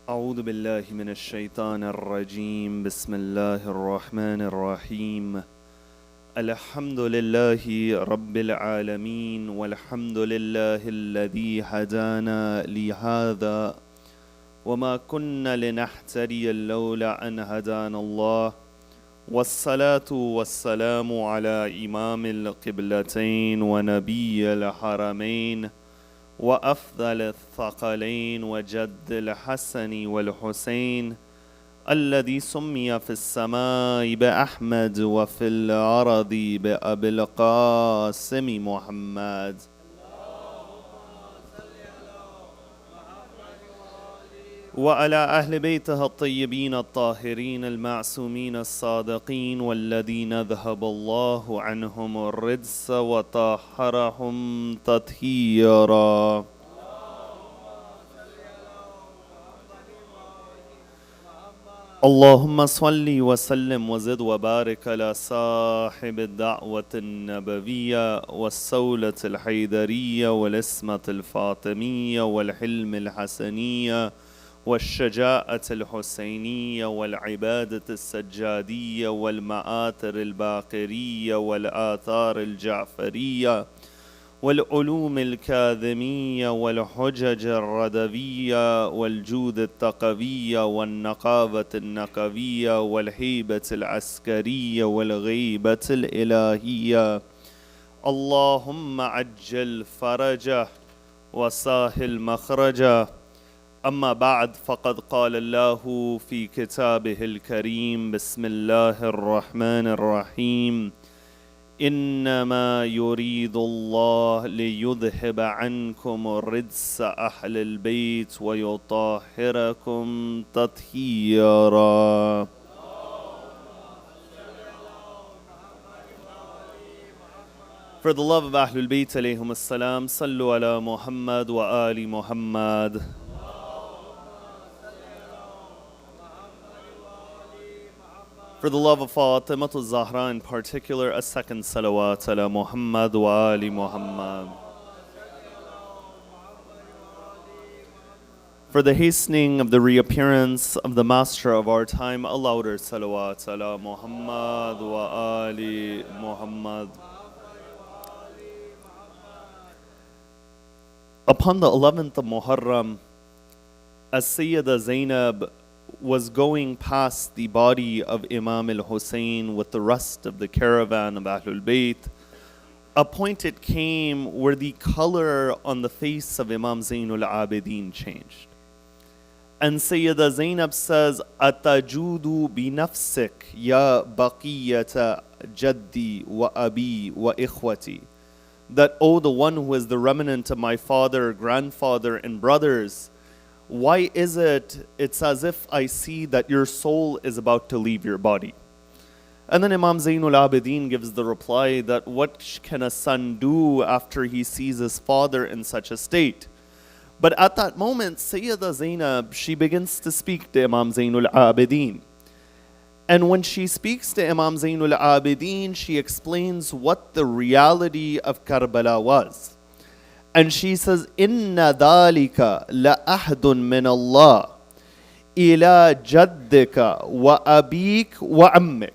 أعوذ بالله من الشيطان الرجيم بسم الله الرحمن الرحيم الحمد لله رب العالمين والحمد لله الذي هدانا لهذا وما كنا لنهتدي لولا أن هدانا الله والصلاة والسلام على إمام القبلتين ونبي الحرمين وأفضل الثقلين وجد الحسن والحسين الذي سمي في السماء بأحمد وفي الأرض بأبي القاسم محمد وعلى أهل بيته الطيبين الطاهرين المعصومين الصادقين والذين ذهب الله عنهم الرجس وطهرهم تطهيرا اللهم صل وسلم وزد وبارك على صاحب الدعوة النبوية والسولة الحيدرية والاسمة الفاطمية والحلم الحسنية والشجاعة الحسينية والعبادة السجادية والمآثر الباقرية والآثار الجعفرية والعلوم الكاظمية والحجج الردوية والجود التقوية والنقابة النقوية والهيبة العسكرية والغيبة الإلهية اللهم عجل فرجه وسهل مخرجه أما بعد فقد قال الله في كتابه الكريم بسم الله الرحمن الرحيم إنما يريد الله ليذهب عنكم الرجس أهل البيت ويطهركم تطهيرا For the love of Ahlul Bayt alayhum as-salam, sallu ala Muhammad wa ali Muhammad. For the love of Fatima al-Zahra in particular, a second salawat ala Muhammad wa ali Muhammad. For the hastening of the reappearance of the master of our time, a louder salawat ala Muhammad wa ali Muhammad. Upon the 11th of Muharram, as Sayyida Zainab was going past the body of Imam al-Hussein with the rest of the caravan of Ahlul Bayt, a point it came where the color on the face of Imam Zainul Abidin changed. And Sayyida Zainab says, "Atajudu binafsik ya baqiyata jaddi wa abi wa ikhwati." That, oh, the one who is the remnant of my father, grandfather, and brothers, why is it, it's as if I see that your soul is about to leave your body? And then Imam Zainul Abidin gives the reply that what can a son do after he sees his father in such a state? But at that moment, Sayyida Zainab, she begins to speak to Imam Zainul Abidin. And when she speaks to Imam Zainul Abidin, she explains what the reality of Karbala was. And she says, "Inna dhalika la ahdun min Allah ila jaddika wa abik wa ammik."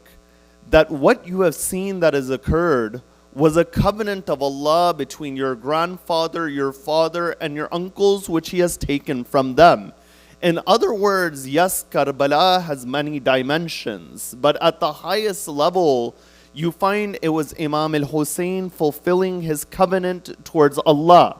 That what you have seen that has occurred was a covenant of Allah between your grandfather, your father, and your uncles, which He has taken from them. In other words, yes, Karbala has many dimensions, but at the highest level, you find it was Imam al-Hussein fulfilling his covenant towards Allah.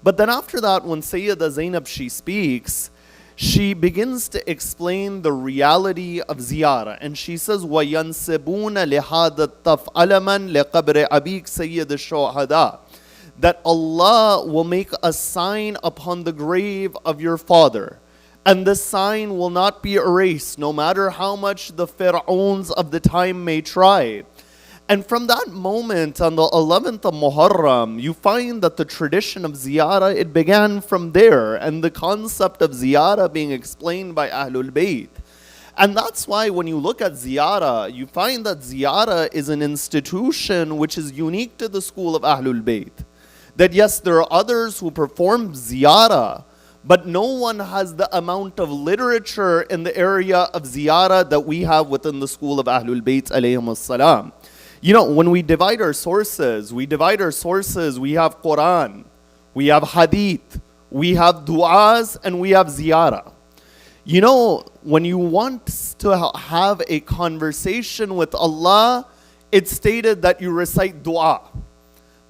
But then after that, when Sayyida Zainab, she speaks, she begins to explain the reality of ziyarah. And she says, وَيَنْسِبُونَ لِهَذَا التَّفْعَلَمًا لِقَبْرِ أَبِيكَ سَيِّدِ الشُّهَدَاءِ. That Allah will make a sign upon the grave of your father. And this sign will not be erased, no matter how much the Fir'auns of the time may try. And from that moment, on the 11th of Muharram, you find that the tradition of ziyarah, it began from there, and the concept of ziyarah being explained by Ahlul Bayt. And that's why when you look at ziyarah, you find that ziyarah is an institution which is unique to the school of Ahlul Bayt. That yes, there are others who perform ziyarah, But no one has the amount of literature in the area of ziyarah that we have within the school of Ahlul Bayt alayhim as-salam. You know, when we divide our sources, we have Quran, we have Hadith, we have du'as, and we have ziyarah. You know, when you want to have a conversation with Allah, it's stated that you recite dua.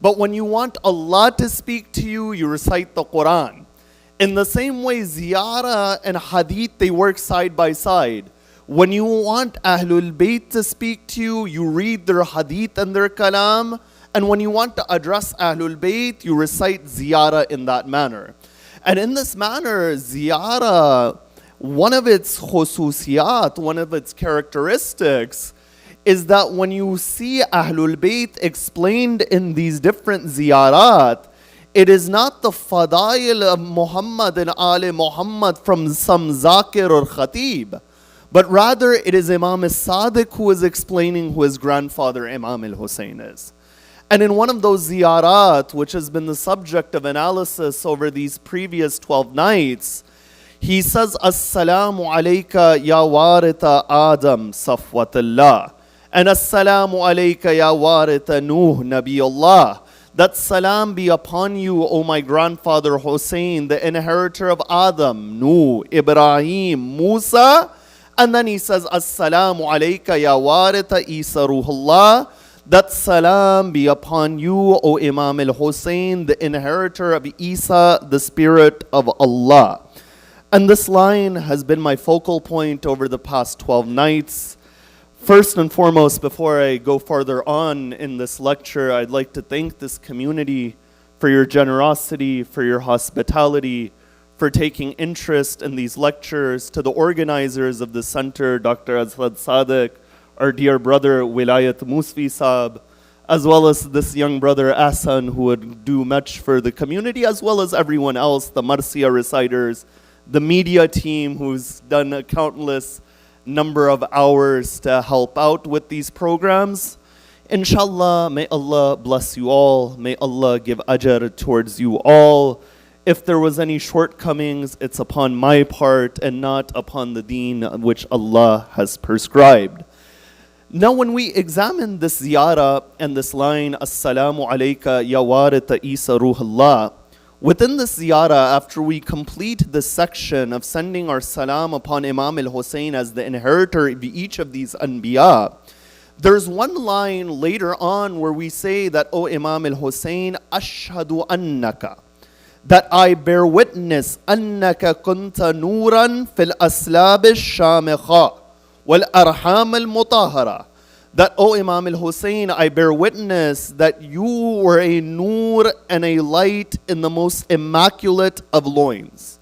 But when you want Allah to speak to you, you recite the Quran. In the same way, ziyarah and hadith, they work side by side. When you want Ahlul Bayt to speak to you, you read their hadith and their kalam. And when you want to address Ahlul Bayt, you recite ziyarah in that manner. And in this manner, ziyarah, one of its khususiyat, one of its characteristics, is that when you see Ahlul Bayt explained in these different ziyarat, it is not the fadail of Muhammad and Ali Muhammad from some zakir or khatib, but rather it is Imam al-Sadiq who is explaining who his grandfather Imam al-Hussein is. And in one of those ziyarat, which has been the subject of analysis over these previous 12 nights, he says, Assalamu alayka ya warita Adam safwatullah. And Assalamu alayka ya warita Nuh Nabiyullah. That salam be upon you, O my grandfather Hussein, the inheritor of Adam, Nuh, Ibrahim, Musa. And then he says, Assalamu alayka ya warita Isa Ruhullah. That salam be upon you, O Imam al-Hussein, the inheritor of Isa, the spirit of Allah. And this line has been my focal point over the past 12 nights. First and foremost, before I go further on in this lecture, I'd like to thank this community for your generosity, for your hospitality, for taking interest in these lectures, to the organizers of the center, Dr. Azhad Sadiq, our dear brother Wilayat Musfi Saab, as well as this young brother Ahsan, who would do much for the community, as well as everyone else, the Marsiya reciters, the media team who's done a countless number of hours to help out with these programs. Inshallah, may Allah bless you all. May Allah give ajr towards you all. If there was any shortcomings, it's upon my part and not upon the deen which Allah has prescribed. Now, when we examine this ziyarah and this line, Assalamu alayka ya warita Isa Ruhullah, within this ziyarah, after we complete this section of sending our salam upon Imam al-Hussein as the inheritor of each of these anbiya, there's one line later on where we say that, O Imam al-Hussein, ashhadu annaka, that I bear witness, annaka kunta nuran fil aslab al-shamikha wal arham al-mutahara, that, O Imam al-Hussein, I bear witness that you were a nur and a light in the most immaculate of loins.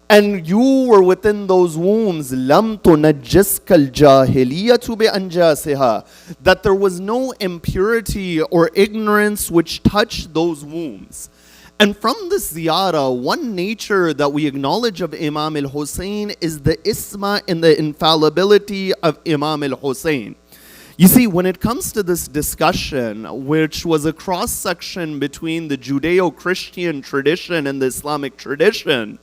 And you were within those wombs, lam tunajjiska al-jahiliyatu bi anjasiha, that there was no impurity or ignorance which touched those wombs. And from this ziyarah, one nature that we acknowledge of Imam al-Hussein is the isma and the infallibility of Imam al-Hussein. You see, when it comes to this discussion, which was a cross-section between the Judeo-Christian tradition and the Islamic tradition,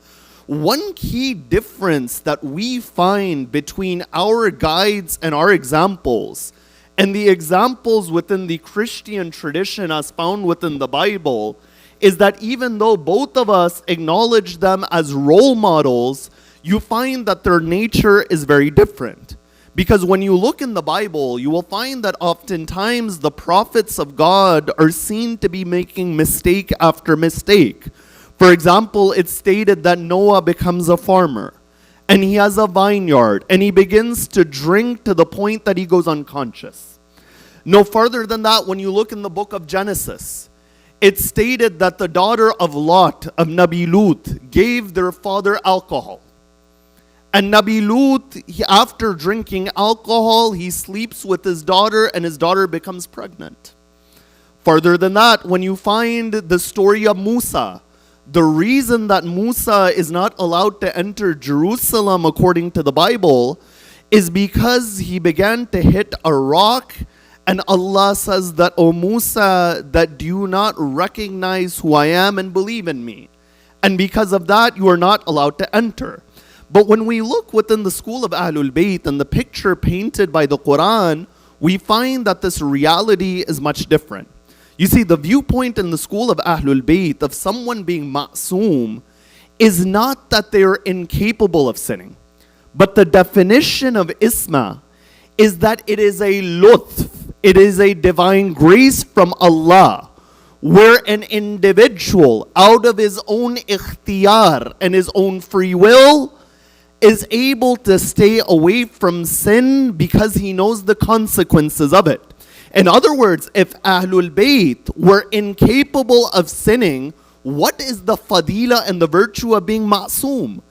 one key difference that we find between our guides and our examples, and the examples within the Christian tradition as found within the Bible, is that even though both of us acknowledge them as role models, you find that their nature is very different. Because when you look in the Bible, you will find that oftentimes the prophets of God are seen to be making mistake after mistake. For example, it's stated that Noah becomes a farmer, and he has a vineyard, and he begins to drink to the point that he goes unconscious. No further than that, when you look in the book of Genesis, it's stated that the daughter of Lot, of Nabi Lut, gave their father alcohol. And Nabi Lut, after drinking alcohol, he sleeps with his daughter and his daughter becomes pregnant. Further than that, when you find the story of Musa, the reason that Musa is not allowed to enter Jerusalem according to the Bible is because he began to hit a rock, and Allah says that, O Musa, that do you not recognize who I am and believe in me? And because of that, you are not allowed to enter. But when we look within the school of Ahlul Bayt and the picture painted by the Quran, we find that this reality is much different. You see, the viewpoint in the school of Ahlul Bayt of someone being ma'soom is not that they are incapable of sinning. But the definition of isma is that it is a lutf, it is a divine grace from Allah, where an individual, out of his own ikhtiyar and his own free will, is able to stay away from sin because he knows the consequences of it. In other words, if Ahlul Bayt were incapable of sinning, what is the fadila and the virtue of being ma'soom?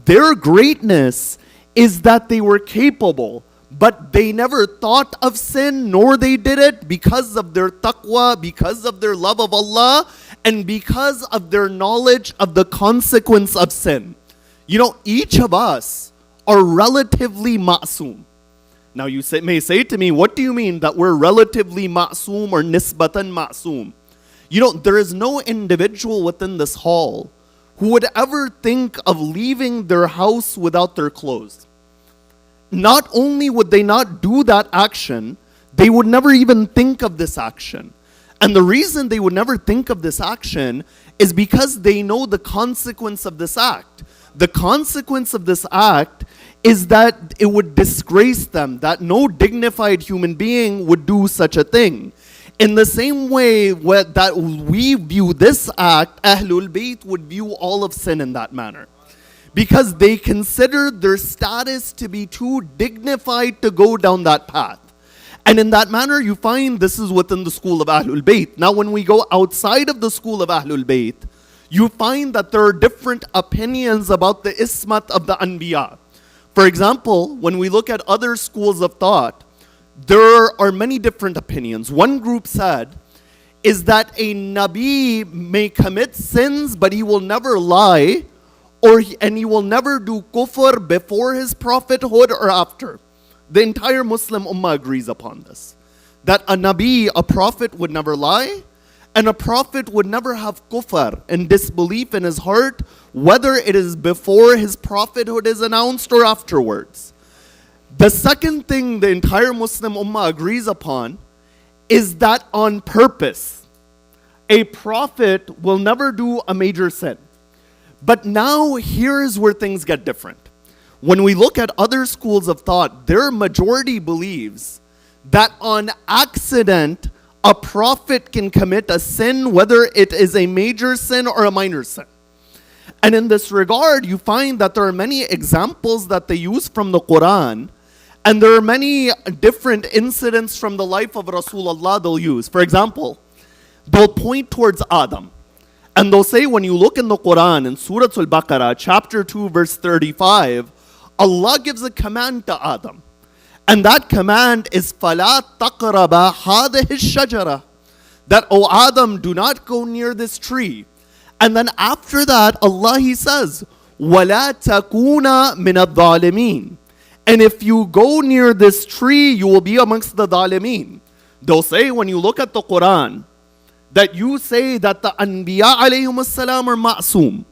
Their greatness is that they were capable, but they never thought of sin, nor they did it because of their taqwa, because of their love of Allah, and because of their knowledge of the consequence of sin. You know, each of us are relatively ma'soom. Now you may say to me, what do you mean that we're relatively ma'soom or nisbatan ma'soom? You know, there is no individual within this hall who would ever think of leaving their house without their clothes. Not only would they not do that action, they would never even think of this action. And the reason they would never think of this action is because they know the consequence of this act. The consequence of this act is that it would disgrace them, that no dignified human being would do such a thing. In the same way that we view this act, Ahlul Bayt would view all of sin in that manner. Because they consider their status to be too dignified to go down that path. And in that manner, you find this is within the school of Ahlul Bayt. Now, when we go outside of the school of Ahlul Bayt, you find that there are different opinions about the ismat of the Anbiya. For example, when we look at other schools of thought, there are many different opinions. One group said is that a Nabi may commit sins, but he will never lie, and he will never do kufr before his prophethood or after. The entire Muslim Ummah agrees upon this. That a Nabi, a prophet, would never lie, and a prophet would never have kufr and disbelief in his heart, whether it is before his prophethood is announced or afterwards. The second thing the entire Muslim Ummah agrees upon is that on purpose, a prophet will never do a major sin. But now here's where things get different. When we look at other schools of thought, their majority believes that on accident, a prophet can commit a sin, whether it is a major sin or a minor sin. And in this regard, you find that there are many examples that they use from the Quran, and there are many different incidents from the life of Rasulullah they'll use. For example, they'll point towards Adam. And they'll say, when you look in the Quran, in Surah Al-Baqarah, chapter 2, verse 35, Allah gives a command to Adam. And that command is, فَلَا تَقْرَبَ هَذِهِ الشَّجَرَةِ, that, O Adam, do not go near this tree. And then after that, Allah, He says, وَلَا تَكُونَ مِنَ الظَّالِمِينَ, and if you go near this tree, you will be amongst the Dhalimeen. They'll say, when you look at the Quran, that you say that the Anbiya alayhim salam are ma'soom.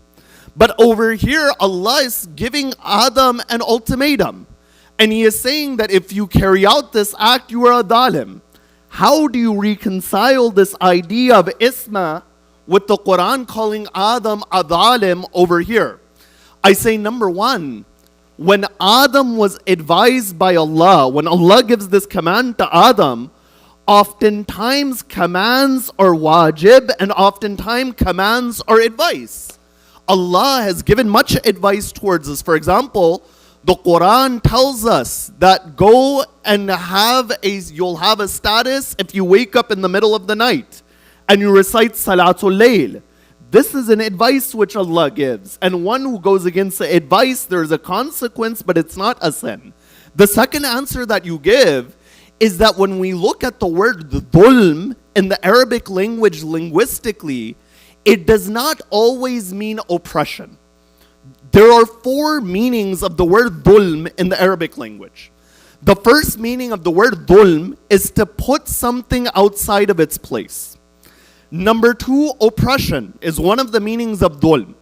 But over here, Allah is giving Adam an ultimatum. And He is saying that if you carry out this act, you are a dhalim. How do you reconcile this idea of isma with the Quran calling Adam a dhalim over here? I say, number one, when Adam was advised by Allah, when Allah gives this command to Adam, oftentimes commands are wajib and oftentimes commands are advice. Allah has given much advice towards us. For example, the Quran tells us that go and you'll have a status if you wake up in the middle of the night and you recite Salatul Layl. This is an advice which Allah gives. And one who goes against the advice, there's a consequence, but it's not a sin. The second answer that you give is that when we look at the word dhulm in the Arabic language linguistically, it does not always mean oppression. There are four meanings of the word dhulm in the Arabic language. The first meaning of the word dhulm is to put something outside of its place. Number two, oppression is one of the meanings of dhulm.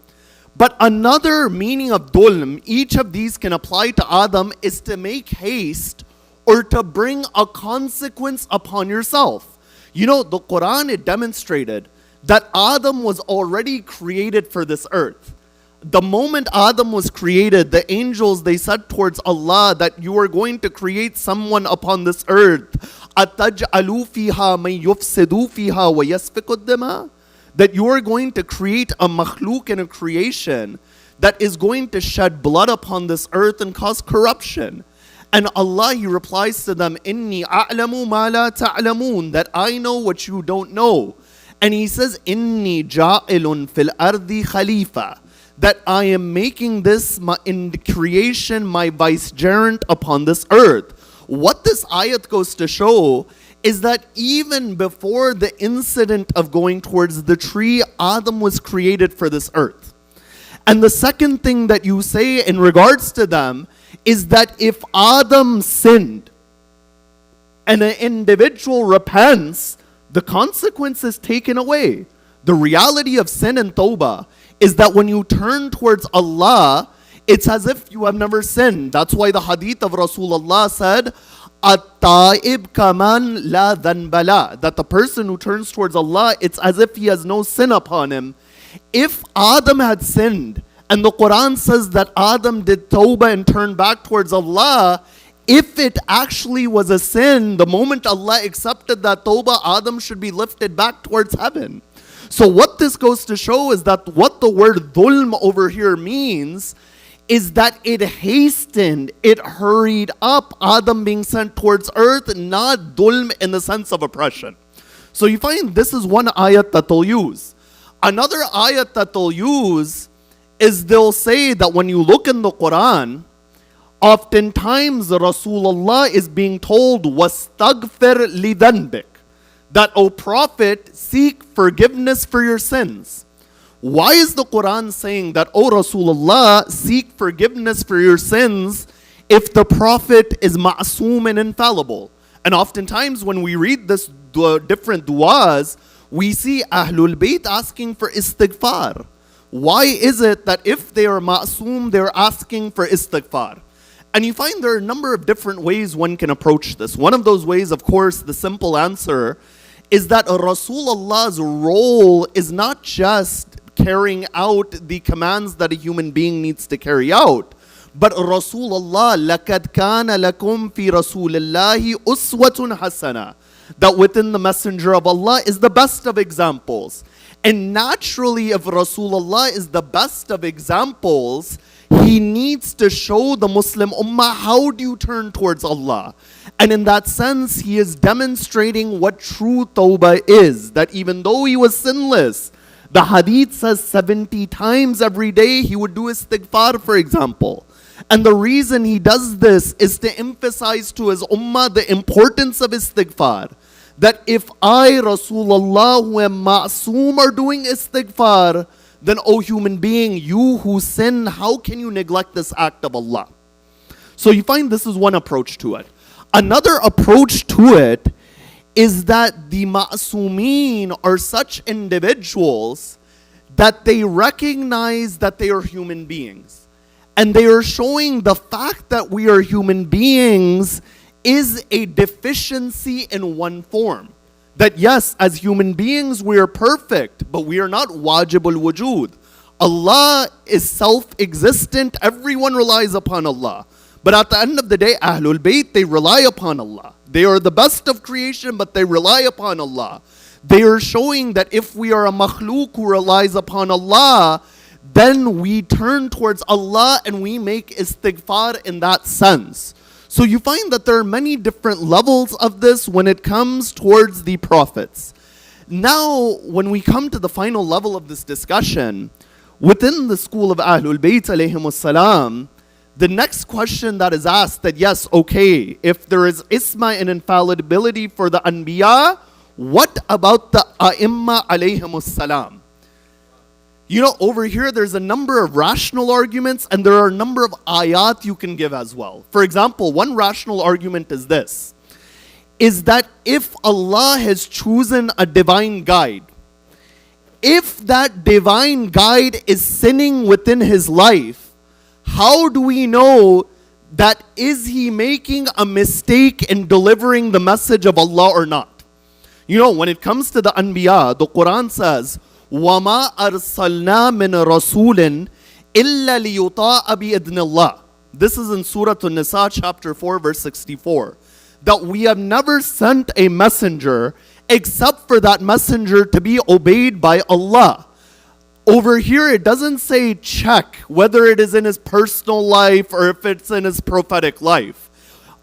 But another meaning of dhulm, each of these can apply to Adam, is to make haste or to bring a consequence upon yourself. You know, the Quran, it demonstrated that Adam was already created for this earth. The moment Adam was created, the angels, they said towards Allah that you are going to create someone upon this earth. أَتَجْعَلُوا فِيهَا مَن يُفْسِدُوا فِيهَا وَيَسْفِكُ الدِّمَاءَ, that you are going to create a makhluk and a creation that is going to shed blood upon this earth and cause corruption. And Allah, He replies to them, إِنِّي أَعْلَمُ مَا لَا تَعْلَمُونَ, that I know what you don't know. And He says, إِنِّي جَاعِلٌ فِي الْأَرْضِ خَلِيفَةً, that I am making this in creation my vicegerent upon this earth. What this ayat goes to show is that even before the incident of going towards the tree, Adam was created for this earth. And the second thing that you say in regards to them is that if Adam sinned and an individual repents, the consequence is taken away. The reality of sin and tawbah is that when you turn towards Allah, it's as if you have never sinned. That's why the hadith of Rasulullah said, At-ta'ib kaman la dhanbala, that the person who turns towards Allah, it's as if he has no sin upon him. If Adam had sinned, and the Quran says that Adam did tawbah and turned back towards Allah, if it actually was a sin, the moment Allah accepted that tawbah, Adam should be lifted back towards heaven. So what this goes to show is that what the word dhulm over here means is that it hastened, it hurried up Adam being sent towards earth, not dhulm in the sense of oppression. So you find this is one ayat that they'll use. Another ayat that they'll use is they'll say that when you look in the Quran, oftentimes Rasulullah is being told, وَاسْتَغْفِرْ لِذَنْبِكَ, that, O Prophet, seek forgiveness for your sins. Why is the Quran saying that, O Rasulullah, seek forgiveness for your sins if the Prophet is ma'soom and infallible? And oftentimes when we read this different du'as, we see Ahlul Bayt asking for istighfar. Why is it that if they are ma'soom, they're asking for istighfar? And you find there are a number of different ways one can approach this. One of those ways, of course, the simple answer is that Rasulullah's role is not just carrying out the commands that a human being needs to carry out, but Rasulullah, لَقَدْ كَانَ لَكُمْ فِي رَسُولِ اللَّهِ أُسْوَةٌ حَسَنَةٌ, that within the Messenger of Allah is the best of examples. And naturally, if Rasulullah is the best of examples, he needs to show the Muslim Ummah how do you turn towards Allah. And in that sense, he is demonstrating what true tawbah is. That even though he was sinless, the hadith says 70 times every day he would do istighfar, for example. And the reason he does this is to emphasize to his Ummah the importance of istighfar. That if I, Rasulullah, who am ma'soom, are doing istighfar, then, O human being, you who sin, how can you neglect this act of Allah? So you find this is one approach to it. Another approach to it is that the ma'soomeen are such individuals that they recognize that they are human beings. And they are showing the fact that we are human beings is a deficiency in one form. That yes, as human beings we are perfect, but we are not wajibul wujud. Allah is self-existent, everyone relies upon Allah. But at the end of the day, Ahlul Bayt, they rely upon Allah. They are the best of creation, but they rely upon Allah. They are showing that if we are a makhluk who relies upon Allah, then we turn towards Allah and we make istighfar in that sense. So you find that there are many different levels of this when it comes towards the prophets. Now, when we come to the final level of this discussion, within the school of Ahlul Bayt alayhimus salam, the next question that is asked that yes, okay, if there is isma and infallibility for the anbiya, what about the a'imma alayhimus salam? You know, over here there's a number of rational arguments and there are a number of ayat you can give as well. For example, one rational argument is this, is that if Allah has chosen a divine guide, if that divine guide is sinning within his life, how do we know that is he making a mistake in delivering the message of Allah or not? You know, when it comes to the Anbiya, the Quran says, وَمَا أَرْسَلْنَا مِن رَسُولٍ إِلَّا لِيُطَاعَ بِإِذْنِ اللَّهِ. This is in Surah An-Nisa, chapter 4, verse 64. That we have never sent a messenger except for that messenger to be obeyed by Allah. Over here, it doesn't say check whether it is in his personal life or if it's in his prophetic life.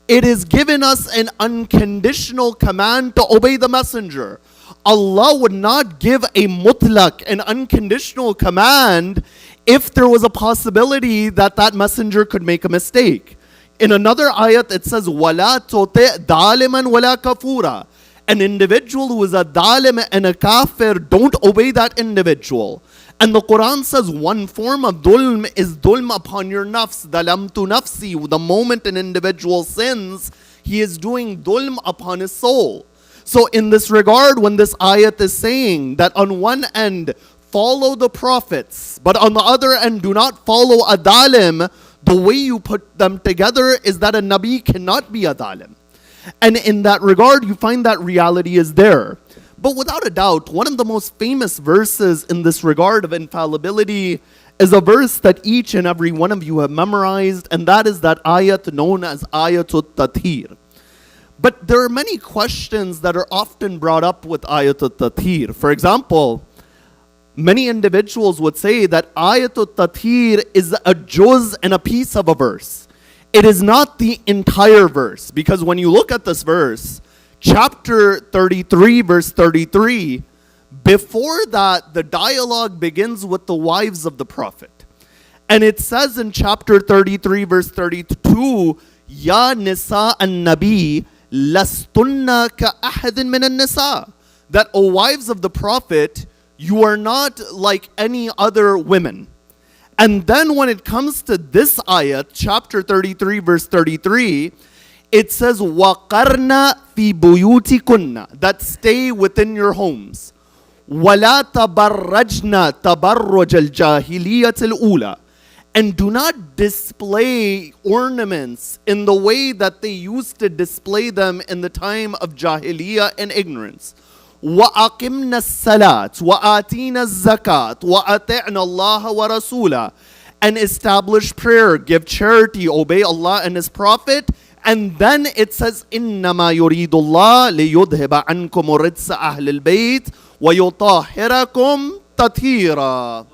It is given us an unconditional command to obey the messenger. Allah would not give a mutlaq, an unconditional command, if there was a possibility that that messenger could make a mistake. In another ayat, it says, وَلَا تُطِعْ ظَالِمًا وَلَا كَفُورًا. An individual who is a dhalim and a kafir, don't obey that individual. And the Quran says one form of dhulm is dhulm upon your nafs. Dhalamtu nafsi. The moment an individual sins, he is doing dhulm upon his soul. So in this regard, when this ayat is saying that on one end, follow the prophets, but on the other end, do not follow a dhalim, the way you put them together is that a nabi cannot be a dhalim. And in that regard, you find that reality is there. But without a doubt, one of the most famous verses in this regard of infallibility is a verse that each and every one of you have memorized, and that is that ayat known as Ayatul Tatheer. But there are many questions that are often brought up with Ayatul Tatheer. For example, many individuals would say that Ayatul Tatheer is a juz and a piece of a verse. It is not the entire verse, because when you look at this verse, chapter 33, verse 33, before that, the dialogue begins with the wives of the Prophet. And it says in chapter 33, verse 32, Ya nisa an-nabi, lastunna ka ahadin min an-nisa. That, O wives of the Prophet, you are not like any other women. And then when it comes to this ayat, chapter 33, verse 33, it says, وَقَرْنَ فِي بُيُوتِكُنَّ, that stay within your homes. وَلَا تَبَرَّجْنَ تَبَرُّجَ الْجَاهِلِيَّةِ الْأُولَى, and do not display ornaments in the way that they used to display them in the time of Jahiliyyah and ignorance. وَأَقِمْنَا الصَّلَاةِ وَآتِينَا الزَّكَاةِ وَأَطِعْنَا اللَّهَ وَرَسُولَهُ, and establish prayer, give charity, obey Allah and His Prophet. And then it says, إِنَّمَا يُرِيدُ اللَّهُ لِيُذْهِبَ عَنْكُمُ الرِّجْسَ أَهْلِ الْبَيْتِ وَيُطَهِّرَكُمْ تَطْهِيرًا.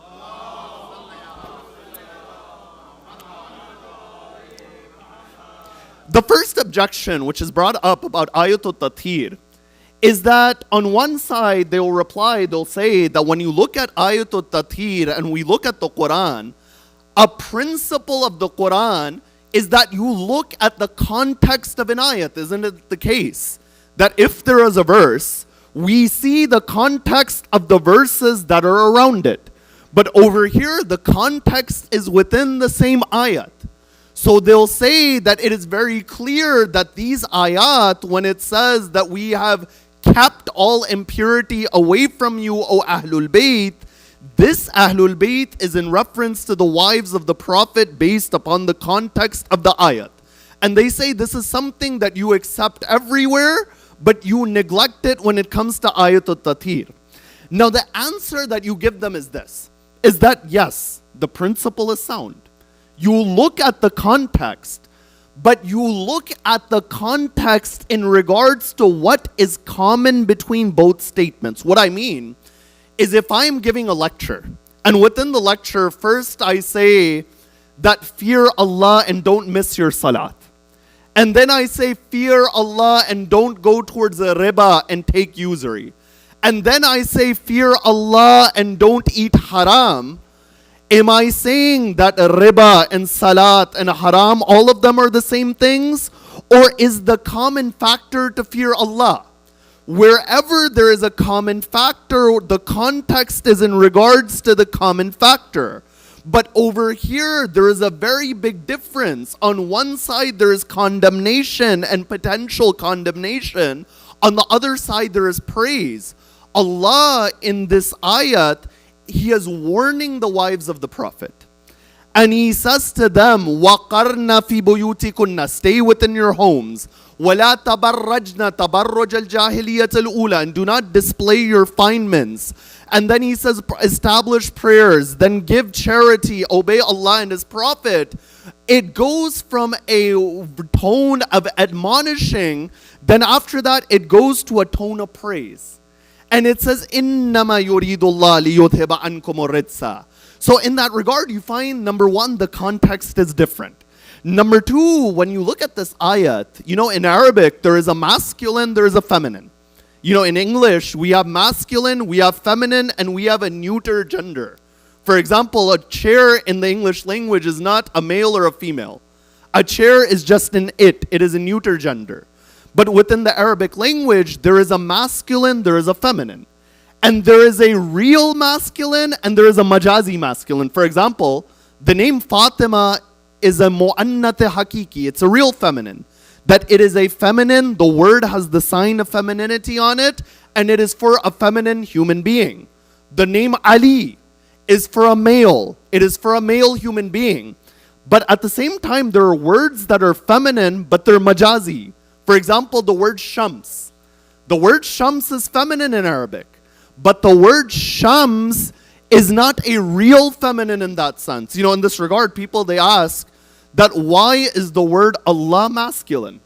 The first objection which is brought up about Ayatul Tatheer is that on one side they will reply, they'll say that when you look at Ayatul Tatheer and we look at the Quran, a principle of the Quran is that you look at the context of an ayat. Isn't it the case that if there is a verse, we see the context of the verses that are around it? But over here, the context is within the same ayat. So they'll say that it is very clear that these ayat, when it says that we have kept all impurity away from you, O Ahlul Bayt, this Ahlul Bayt is in reference to the wives of the Prophet based upon the context of the ayat. And they say this is something that you accept everywhere, but you neglect it when it comes to Ayatul Tatheer. Now the answer that you give them is this, is that yes, the principle is sound. You look at the context, but you look at the context in regards to what is common between both statements. What I mean is if I'm giving a lecture, and within the lecture, first I say that fear Allah and don't miss your salat. And then I say fear Allah and don't go towards the riba and take usury. And then I say fear Allah and don't eat haram. Am I saying that riba and salat and haram, all of them are the same things? Or is the common factor to fear Allah? Wherever there is a common factor, the context is in regards to the common factor. But over here, there is a very big difference. On one side, there is condemnation and potential condemnation. On the other side, there is praise. Allah in this ayat, He is warning the wives of the Prophet. And He says to them, وَقَرْنَ فِي بُيُوتِكُنَّ, stay within your homes. وَلَا تَبَرَّجْنَ تَبَرُّجَ الْجَاهِلِيَّةِ الْأُولَى, and do not display your finements. And then He says, establish prayers, then give charity, obey Allah and His Prophet. It goes from a tone of admonishing, then after that it goes to a tone of praise. And it says, إِنَّمَا يُرِيدُ اللَّهُ لِيُذْهِبَ عَنْكُمُ الرِّجْسَ. So in that regard, you find, number one, the context is different. Number two, when you look at this ayat, in Arabic, there is a masculine, there is a feminine. In English, we have masculine, we have feminine, and we have a neuter gender. For example, a chair in the English language is not a male or a female. A chair is just an it. It is a neuter gender. But within the Arabic language, there is a masculine, there is a feminine. And there is a real masculine and there is a majazi masculine. For example, the name Fatima is a mu'annat hakiki. It's a real feminine. That it is a feminine, the word has the sign of femininity on it, and it is for a feminine human being. The name Ali is for a male. It is for a male human being. But at the same time, there are words that are feminine, but they're majazi. For example, the word Shams. The word Shams is feminine in Arabic. But the word Shams is not a real feminine in that sense. In this regard, people, they ask that why is the word Allah masculine?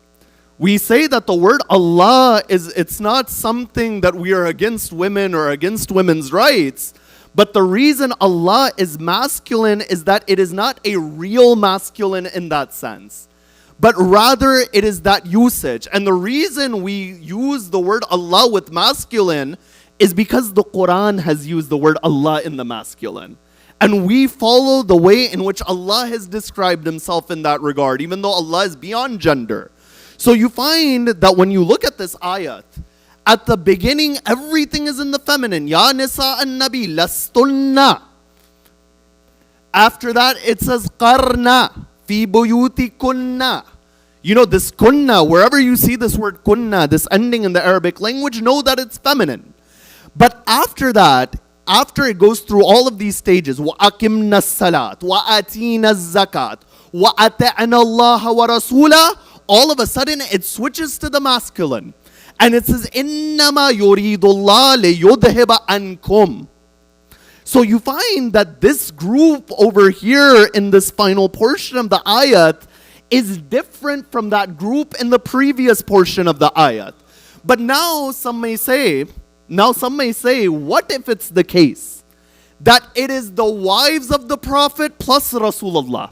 We say that the word Allah it's not something that we are against women or against women's rights. But the reason Allah is masculine is that it is not a real masculine in that sense. But rather it is that usage. And the reason we use the word Allah with masculine is because the Quran has used the word Allah in the masculine. And we follow the way in which Allah has described Himself in that regard, even though Allah is beyond gender. So you find that when you look at this ayat, at the beginning, everything is in the feminine. Ya nisa an-nabi lastunna. After that, it says qarna fi buyutikunna. This kunna, wherever you see this word kunna, this ending in the Arabic language, know that it's feminine. But after that, after it goes through all of these stages, وَأَقِمْنَا الصَّلَاةِ وَأَتِينَا الزَّكَاةِ وَأَطِعْنَا اللَّهَ وَرَسُولَهُ, all of a sudden it switches to the masculine. And it says, إِنَّمَا يُرِيدُ اللَّهُ لِيُذْهِبَ عَنْكُمْ. So you find that this group over here in this final portion of the ayat is different from that group in the previous portion of the ayat. But now some may say, what if it's the case that it is the wives of the Prophet plus Rasulullah?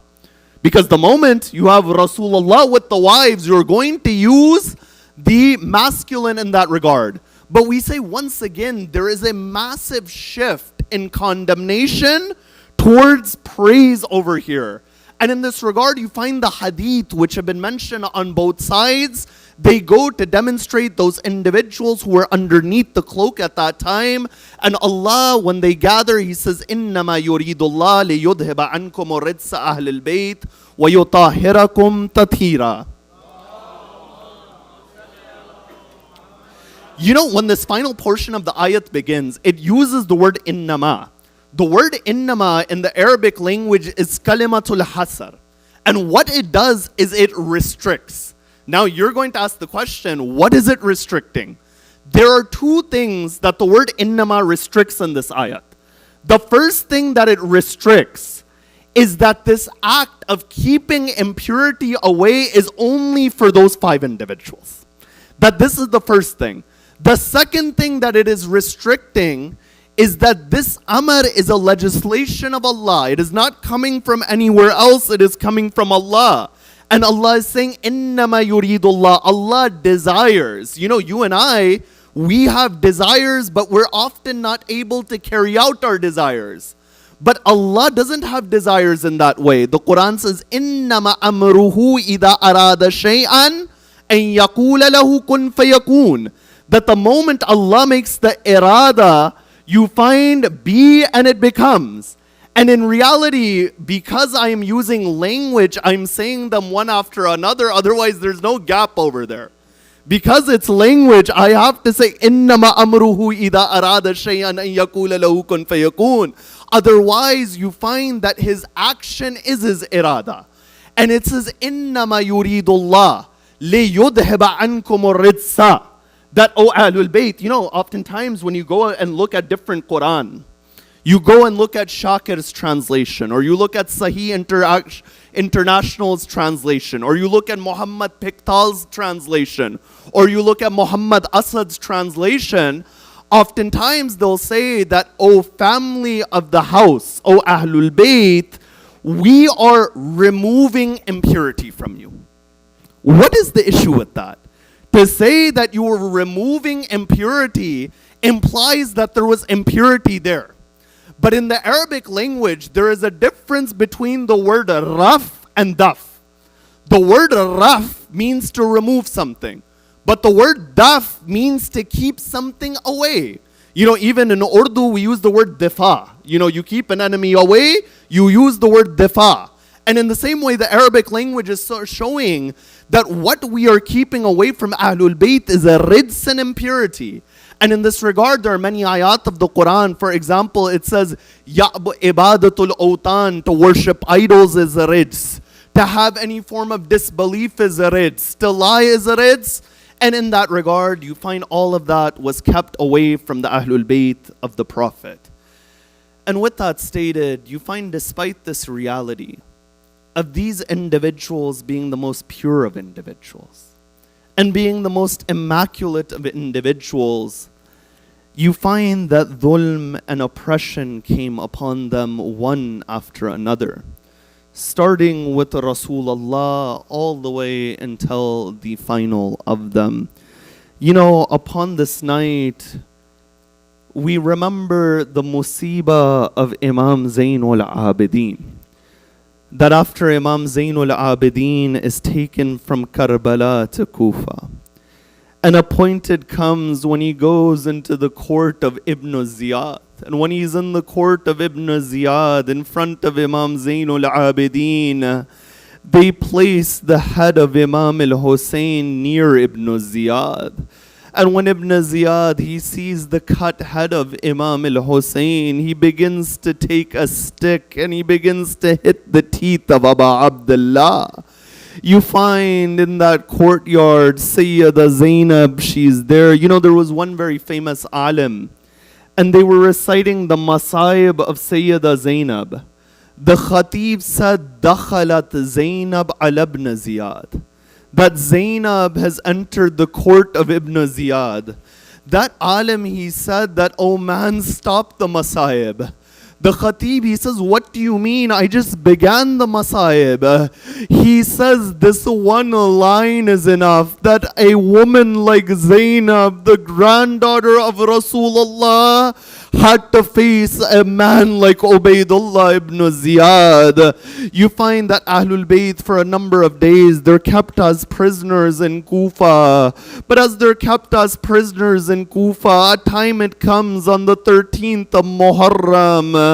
Because the moment you have Rasulullah with the wives, you're going to use the masculine in that regard. But we say once again, there is a massive shift in condemnation towards praise over here. And in this regard, you find the hadith which have been mentioned on both sides. They go to demonstrate those individuals who were underneath the cloak at that time. And Allah, when they gather, He says, إِنَّمَا يُرِيدُ اللَّهُ لِيُذْهِبَ عَنْكُمُ الرِّجْسَ أَهْلِ الْبَيْتِ وَيُطَهِّرَكُمْ تَطْهِيرًا. When this final portion of the ayat begins, it uses the word innama. The word innama in the Arabic language is kalimatul hasar. And what it does is it restricts. Now you're going to ask the question, what is it restricting? There are two things that the word innama restricts in this ayat. The first thing that it restricts is that this act of keeping impurity away is only for those 5 individuals. That this is the first thing. The second thing that it is restricting is that this amr is a legislation of Allah. It is not coming from anywhere else. It is coming from Allah. And Allah is saying, إِنَّمَا يُرِيدُ اللَّهُ. Allah desires. You and I, we have desires, but we're often not able to carry out our desires. But Allah doesn't have desires in that way. The Quran says, إِنَّمَا أَمْرُهُ إِذَا أَرَادَ شَيْئًا أَن يَقُولَ لَهُ كُن فَيَكُونَ. That the moment Allah makes the irada, you find be and it becomes. And in reality, because I am using language, I'm saying them one after another, otherwise there's no gap over there. Because it's language, I have to say, إِنَّمَا أَمْرُهُ إِذَا أَرَادَ شَيْئًا أَن يَقُولَ لَهُ كُن فَيَكُونُ. Otherwise, you find that his action is his irada. And it says, إِنَّمَا يُرِيدُ اللَّهِ لِيُذْهِبَ عَنْكُمُ الرِّجْسَ. That, O Ahlul Bayt, oftentimes when you go and look at different Quran, you go and look at Shakir's translation, or you look at Sahih International's translation, or you look at Muhammad Pickthall's translation, or you look at Muhammad Asad's translation, oftentimes they'll say that, O family of the house, O Ahlul Bayt, we are removing impurity from you. What is the issue with that? To say that you were removing impurity implies that there was impurity there. But in the Arabic language, there is a difference between the word raf and daf. The word raf means to remove something, but the word daf means to keep something away. Even in Urdu, we use the word difa. You keep an enemy away, you use the word difa. And in the same way, the Arabic language is showing that what we are keeping away from Ahlul Bayt is a rijs and impurity. And in this regard, there are many ayat of the Quran. For example, it says, ibadatul awtan, to worship idols is a rijs. To have any form of disbelief is a rijs. To lie is a rijs. And in that regard, you find all of that was kept away from the Ahlul Bayt of the Prophet. And with that stated, you find despite this reality of these individuals being the most pure of individuals and being the most immaculate of individuals, you find that dhulm and oppression came upon them one after another, starting with Rasulullah all the way until the final of them. Upon this night, we remember the musibah of Imam Zainul Abidin. That after Imam Zainul Abidin is taken from Karbala to Kufa, an appointed comes when he goes into the court of Ibn Ziyad. And when he's in the court of Ibn Ziyad, in front of Imam Zainul Abidin, they place the head of Imam al-Hussein near Ibn Ziyad. And when Ibn Ziyad, he sees the cut head of Imam al-Hussein, he begins to take a stick and he begins to hit the teeth of Abu Abdullah. You find in that courtyard, Sayyida Zainab, she's there. There was one very famous alim, and they were reciting the Masaib of Sayyida Zainab. The Khatib said, Dakhalat Zainab ala ibn Ziyad. That Zainab has entered the court of Ibn Ziyad. That alim, he said that, oh man, stop the Masaib. The Khatib, he says, what do you mean? I just began the Masaib. He says, this one line is enough, that a woman like Zainab, the granddaughter of Rasulullah, had to face a man like Ubaidullah ibn Ziyad. You find that Ahlul Bayt for a number of days, they're kept as prisoners in Kufa. But as they're kept as prisoners in Kufa, a time it comes on the 13th of Muharram,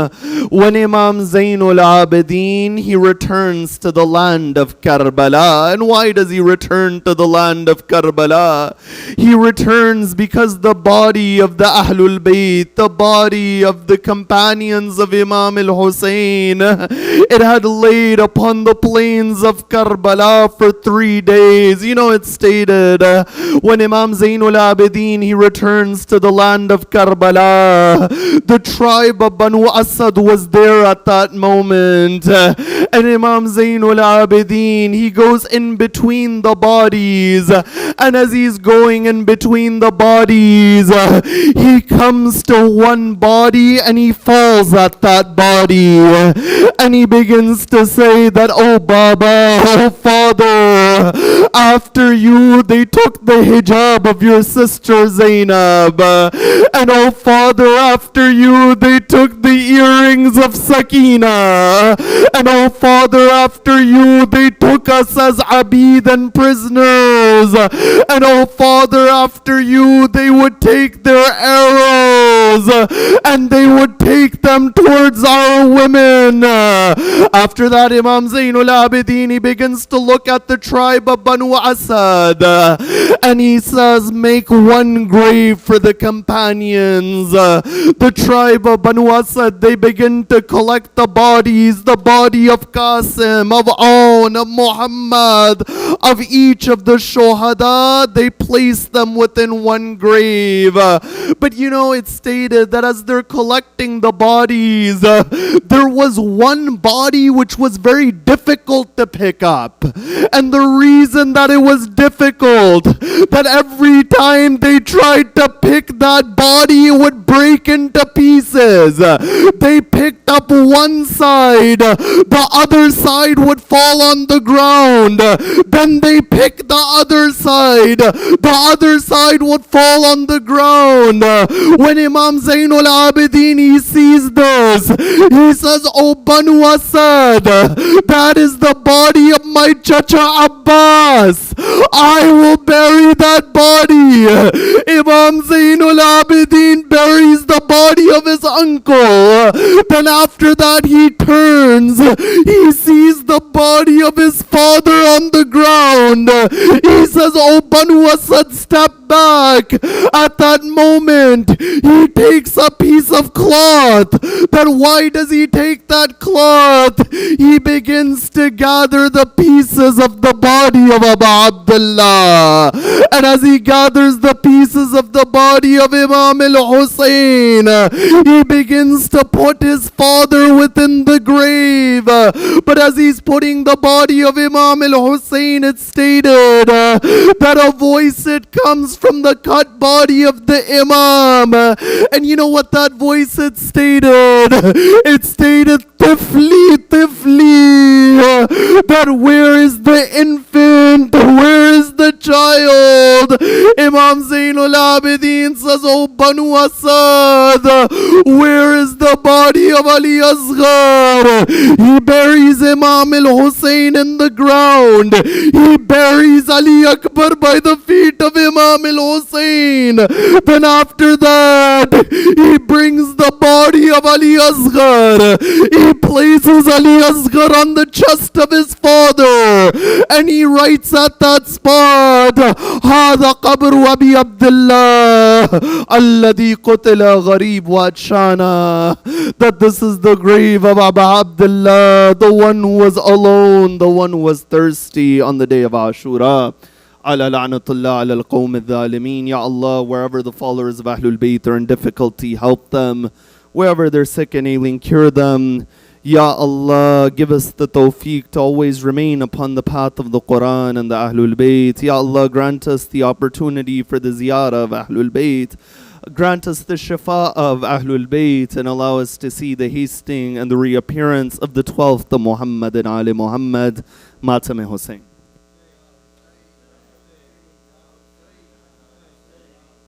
when Imam Zainul Abidin, he returns to the land of Karbala. And why does he return to the land of Karbala? He returns because the body of the Ahlul Bayt, the body of the companions of Imam al-Hussein, it had laid upon the plains of Karbala for 3 days. It's stated, when Imam Zainul Abidin, he returns to the land of Karbala, the tribe of Banu Asad was there at that moment. And Imam Zainul Abidin, he goes in between the bodies. And as he's going in between the bodies, he comes to one body and he falls at that body. And he begins to say that, oh Baba, oh Father, after you, they took the hijab of your sister Zainab. And oh Father, after you, they took the earrings of Sakina. And oh Father, after you, they took us as abid and prisoners. And oh Father, after you, they would take their arrows and they would take them towards our women. After that, Imam Zainul Abidin, he begins to look at the tribe tribe of Banu Asad. And he says, make one grave for the companions. The tribe of Banu Asad, they begin to collect the bodies, the body of Qasim, of Aun, of Muhammad, of each of the Shohada. They place them within one grave. But you know, it's stated that as they're collecting the bodies, there was one body which was very difficult to pick up. And the reason that it was difficult, that every time they tried to pick that body, it would break into pieces. They picked up one side, the other side would fall on the ground. Then they picked the other side would fall on the ground. When Imam Zainul Abidin, he sees this, he says, "Oh Banu Asad, that is the body of my Chacha Abbas. I will bury that body." Imam Zainul Abidin buries the body of his uncle. Then after that he turns, he sees the body of his father on the ground. He says, "Oh Banu Asad, step back." At that moment, he takes a piece of cloth. Then why does he take that cloth? He begins to gather the pieces of the body of Abu Abdullah. And as he gathers the pieces of the body of Imam al-Hussein, he begins to put his father within the grave. But as he's putting the body of Imam al-Hussein, it's stated that a voice, it comes from the cut body of the Imam. And you know what that voice, it stated? It stated, "Tifli, Tifli," that where is the infant? Where is the child? Imam Zainul Abidin says, "Oh Banu Asad, where is the body of Ali Asghar?" He buries Imam al-Hussein in the ground. He buries Ali Akbar by the feet of Imam al-Hussein. Then after that, he brings the body of Ali Asghar. He places Ali Asghar on the chest of his father. And he writes at that spot, "Hada qabru Abi Abdullah, alladhi qutila gharib wa atshana," that this is the grave of Abu Abdullah, the one who was alone, the one who was thirsty on the day of Ashura. Ala la'natullah ala al-qawm al-zalimeen. Ya Allah, wherever the followers of Ahlul Bayt are in difficulty, help them. Wherever they're sick and ailing, cure them. Ya Allah, give us the tawfiq to always remain upon the path of the Quran and the Ahlul Bayt. Ya Allah, grant us the opportunity for the ziyarah of Ahlul Bayt. Grant us the shifa of Ahlul Bayt and allow us to see the hasting and the reappearance of the 12th Muhammad and Ali Muhammad. Matam Hussein.